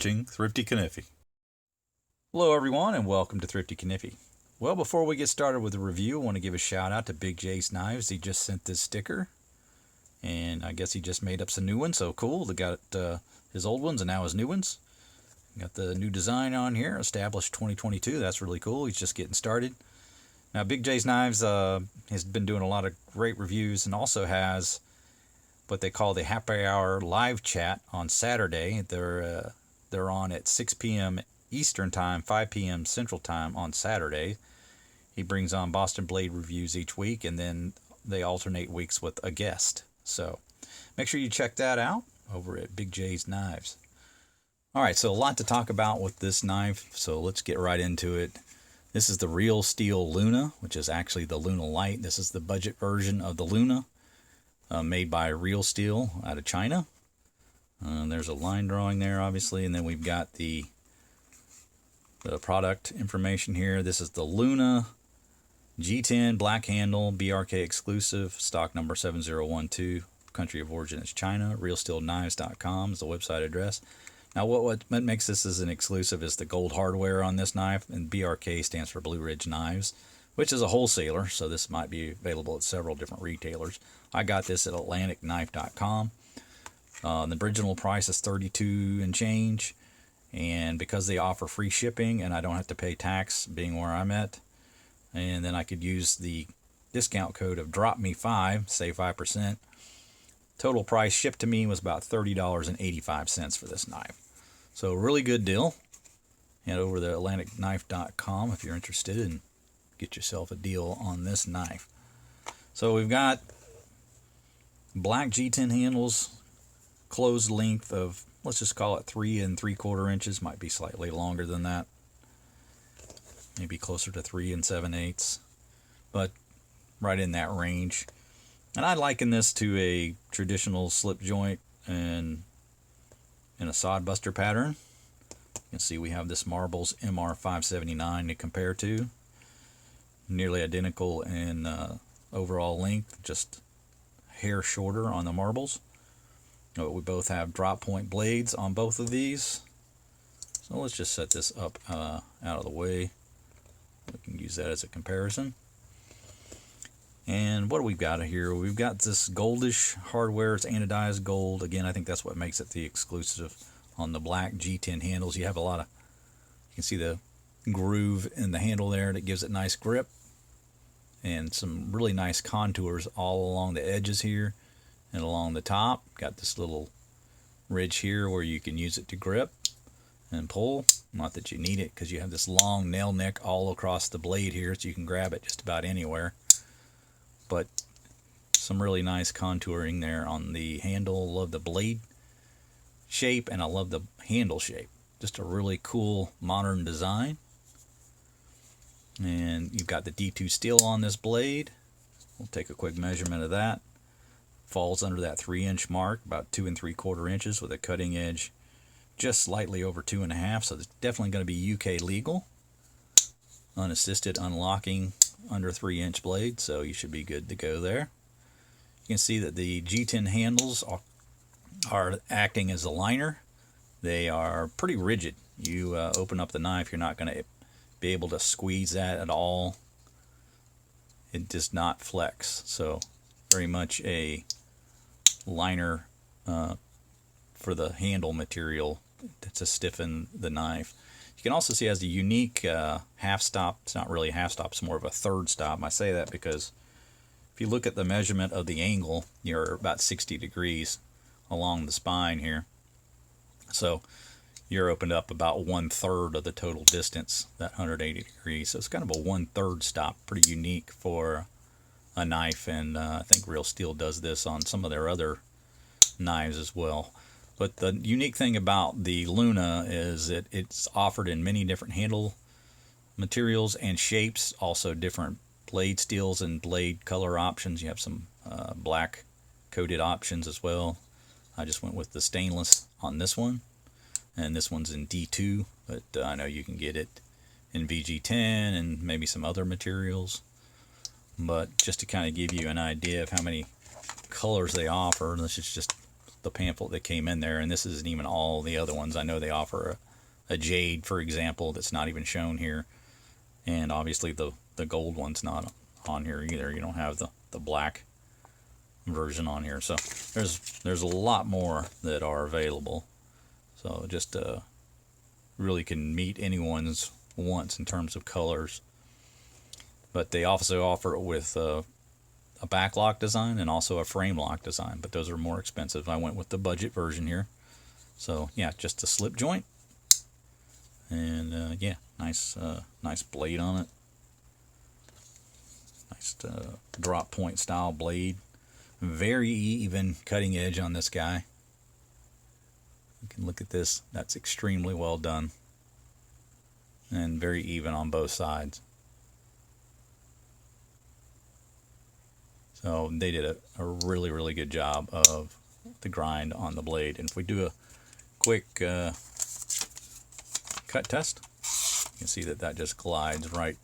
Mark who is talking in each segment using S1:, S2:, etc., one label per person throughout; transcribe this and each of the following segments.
S1: watching Thrifty Kaniffy. Hello everyone and welcome to Thrifty Kaniffy. Well, before we get started with the review, I want to give a shout out to Big J's Knives. He just sent this sticker and I guess he just made up some new ones, so cool. They got his old ones and now his new ones. Got the new design on here, established 2022. That's really cool. He's just getting started. Now Big J's Knives has been doing a lot of great reviews and also has what they call the happy hour live chat on Saturday. They're on at 6 p.m. Eastern time, 5 p.m. Central time on Saturday. He brings on Boston Blade reviews each week, and then they alternate weeks with a guest. So make sure you check that out over at Big J's Knives. All right, so a lot to talk about with this knife, so let's get right into it. This is the Real Steel Luna, which is actually the Luna Lite. This is the budget version of the Luna. Made by Real Steel out of China. There's a line drawing there, obviously, and then we've got the product information here. This is the Luna G10 black handle, BRK exclusive, stock number 7012. Country of origin is China. RealSteelKnives.com is the website address. Now, what makes this as an exclusive is the gold hardware on this knife, and BRK stands for Blue Ridge Knives, which is a wholesaler, so this might be available at several different retailers. I got this at AtlanticKnife.com. The original price is $32 and change, and because they offer free shipping and I don't have to pay tax being where I'm at, and then I could use the discount code of DROPME5, save 5%. Total price shipped to me was about $30.85 for this knife. So a really good deal. Head over to AtlanticKnife.com if you're interested and get yourself a deal on this knife. So we've got black G10 handles, closed length of, let's just call it 3 3/4 inches. Might be slightly longer than that. Maybe closer to 3 7/8, but right in that range. And I liken this to a traditional slip joint and in a sodbuster pattern. You can see we have this Marbles MR579 to compare to. Nearly identical in overall length, just hair shorter on the Marbles. We both have drop point blades on both of these. So let's just set this up out of the way. We can use that as a comparison. And what do we got here? We've got this goldish hardware. It's anodized gold. Again, I think that's what makes it the exclusive on the black G10 handles. You have a lot of, you can see the groove in the handle there that gives it nice grip, and some really nice contours all along the edges here and along the top. Got this little ridge here where you can use it to grip and pull. Not that you need it because you have this long nail neck all across the blade here, so you can grab it just about anywhere. But some really nice contouring there on the handle. Love the blade shape and I love the handle shape. Just a really cool modern design. And you've got the D2 steel on this blade. We'll take a quick measurement of that. Falls under that 3-inch mark, about 2 3/4 inches, with a cutting edge just slightly over 2.5. So it's definitely going to be UK legal. Unassisted unlocking under 3-inch blade, so you should be good to go there. You can see that the G10 handles are acting as a liner. They are pretty rigid. You open up the knife, you're not going to be able to squeeze that at all. It does not flex, so very much a liner for the handle material to stiffen the knife. You can also see it has a unique half stop. It's not really a half stop, it's more of a third stop. I say that because if you look at the measurement of the angle, you're about 60 degrees along the spine here. So you're opened up about 1/3 of the total distance, that 180 degrees. So it's kind of a 1/3 stop, pretty unique for a knife, and I think Real Steel does this on some of their other knives as well. But the unique thing about the Luna is that it's offered in many different handle materials and shapes, also different blade steels and blade color options. You have some black coated options as well. I just went with the stainless on this one, and this one's in D2, but I know you can get it in VG10 and maybe some other materials. But just to kind of give you an idea of how many colors they offer, this is just the pamphlet that came in there, and this isn't even all the other ones. I know they offer a jade, for example, that's not even shown here, and obviously the gold one's not on here either. You don't have the black version on here, so there's a lot more that are available. So just really can meet anyone's wants in terms of colors. But they also offer it with a back lock design and also a frame lock design, but those are more expensive. I went with the budget version here. So yeah, just a slip joint, and yeah, nice blade on it. Nice drop point style blade. Very even cutting edge on this guy. You can look at this. That's extremely well done, and very even on both sides. So they did a really, really good job of the grind on the blade. And if we do a quick cut test, you can see that just glides right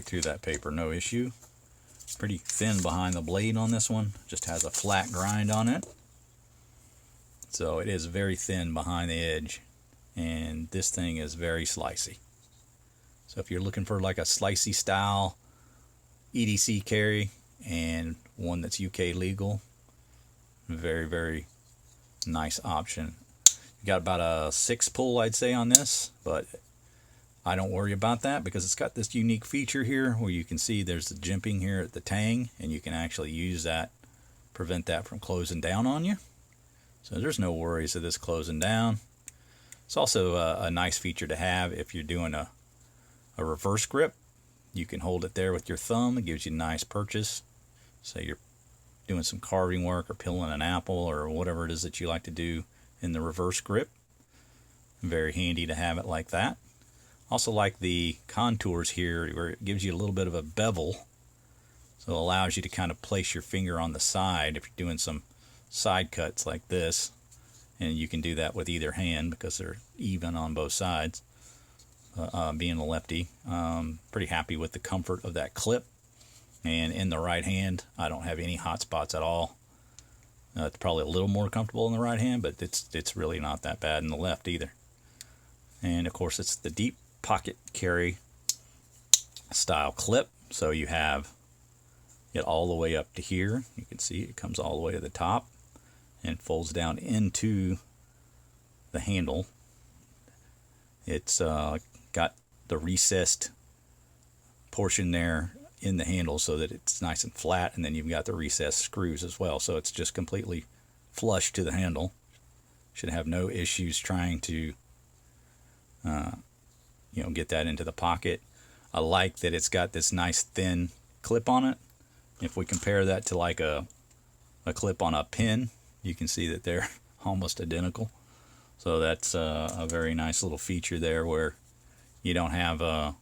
S1: through that paper, no issue. Pretty thin behind the blade on this one, just has a flat grind on it. So it is very thin behind the edge, and this thing is very slicey. So if you're looking for like a slicey style EDC carry, and one that's UK legal, very, very nice option. You got about a 6 pull, I'd say, on this, but I don't worry about that because it's got this unique feature here where you can see there's the jimping here at the tang, and you can actually use that, prevent that from closing down on you. So there's no worries of this closing down. It's also a nice feature to have if you're doing a reverse grip. You can hold it there with your thumb. It gives you a nice purchase. Say you're doing some carving work or peeling an apple or whatever it is that you like to do in the reverse grip. Very handy to have it like that. Also like the contours here where it gives you a little bit of a bevel. So it allows you to kind of place your finger on the side if you're doing some side cuts like this. And you can do that with either hand because they're even on both sides. Being a lefty, pretty happy with the comfort of that clip. And in the right hand, I don't have any hot spots at all. It's probably a little more comfortable in the right hand, but it's really not that bad in the left either. And of course, it's the deep pocket carry style clip. So you have it all the way up to here. You can see it comes all the way to the top and folds down into the handle. It's got the recessed portion there in the handle so that it's nice and flat, and then you've got the recessed screws as well, so it's just completely flush to the handle. Should have no issues trying to get that into the pocket. I like that it's got this nice thin clip on it. If we compare that to like a clip on a pin, you can see that they're almost identical. So that's a very nice little feature there where you don't have a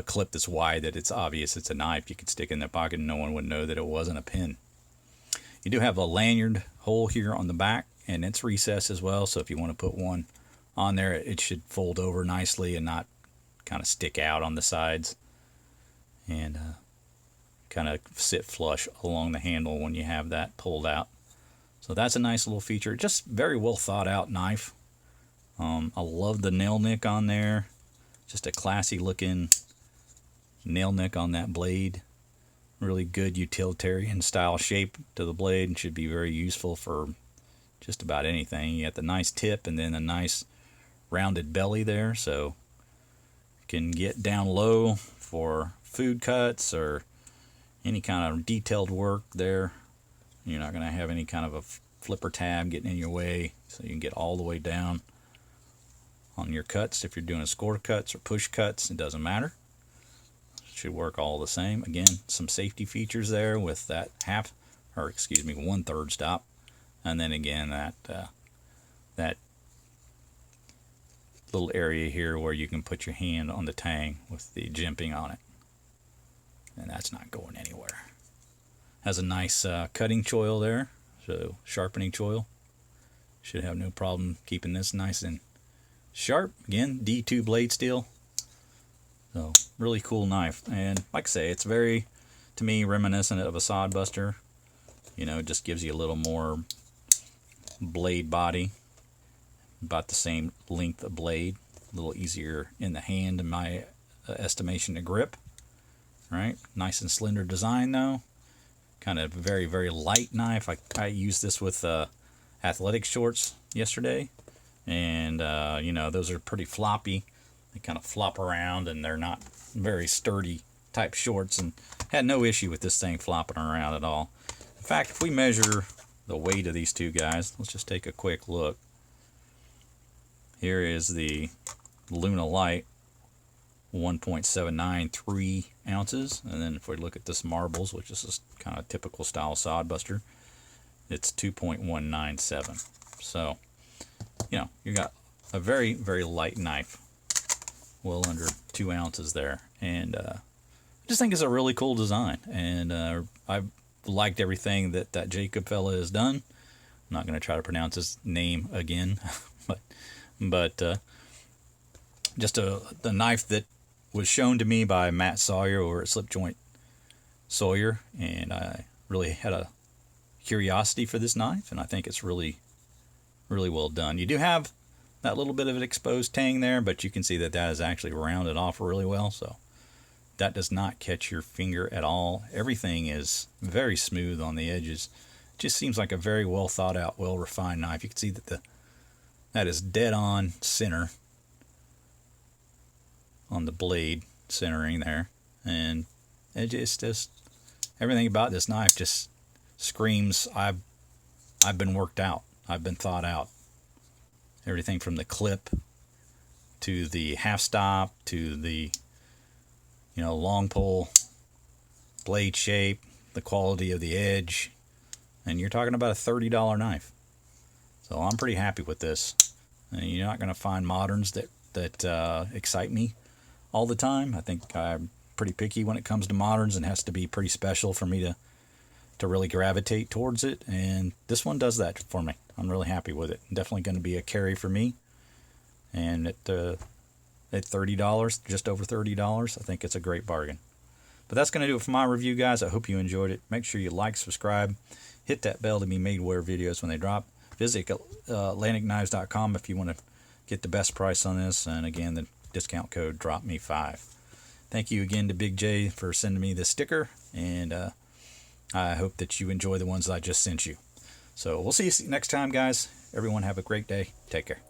S1: clip that's wide that it's obvious it's a knife you could stick in their pocket and no one would know that it wasn't a pin. You do have a lanyard hole here on the back, and it's recessed as well, so if you want to put one on there, it should fold over nicely and not kind of stick out on the sides, and kind of sit flush along the handle when you have that pulled out. So that's a nice little feature. Just very well thought out knife. I love the nail nick on there. Just a classy looking nail nick on that blade. Really good utilitarian style shape to the blade, and should be very useful for just about anything. You got the nice tip and then a nice rounded belly there, so you can get down low for food cuts or any kind of detailed work there. You're not going to have any kind of a flipper tab getting in your way, so you can get all the way down on your cuts. If you're doing a score cuts or push cuts, it doesn't matter. It should work all the same. Again, some safety features there with that 1/3 stop, and then again that little area here where you can put your hand on the tang with the jimping on it, and that's not going anywhere. Has a nice cutting choil there, so sharpening choil. Should have no problem keeping this nice and sharp. Again, D2 blade steel. So really cool knife, and like I say, it's very, to me, reminiscent of a sod buster. You know, it just gives you a little more blade body, about the same length of blade, a little easier in the hand in my estimation to grip. Right, nice and slender design though. Kind of very, very light knife. I used this with athletic shorts yesterday, and you know, those are pretty floppy. They kind of flop around, and they're not very sturdy type shorts, and had no issue with this thing flopping around at all. In fact, if we measure the weight of these two guys, let's just take a quick look. Here is the Luna Lite, 1.793 ounces, and then if we look at this Marbles, which is this kind of typical style sodbuster, it's 2.197. So, you know, you got a very, very light knife, well under 2 ounces there, and I just think it's a really cool design, and I've liked everything that Jacob fella has done. I'm not going to try to pronounce his name again, but just the knife that was shown to me by Matt Sawyer over at Slip Joint Sawyer, and I really had a curiosity for this knife, and I think it's really, really well done. You do have that little bit of an exposed tang there, but you can see that is actually rounded off really well, so that does not catch your finger at all. Everything is very smooth on the edges. It just seems like a very well thought out, well refined knife. You can see that that is dead on center on the blade centering there, and it just everything about this knife just screams I've been worked out, I've been thought out. Everything from the clip to the half stop to the, you know, long pull, blade shape, the quality of the edge, and you're talking about a $30 knife. So I'm pretty happy with this. And you're not going to find moderns that excite me all the time. I think I'm pretty picky when it comes to moderns, and has to be pretty special for me to really gravitate towards it. And this one does that for me. I'm really happy with it. Definitely going to be a carry for me. And at $30, just over $30, I think it's a great bargain. But that's going to do it for my review, guys. I hope you enjoyed it. Make sure you like, subscribe, hit that bell to be made aware of videos when they drop. Visit AtlanticKnives.com if you want to get the best price on this. And again, the discount code DROPME5. Thank you again to Big J for sending me this sticker, and I hope that you enjoy the ones I just sent you. So we'll see you next time, guys. Everyone have a great day. Take care.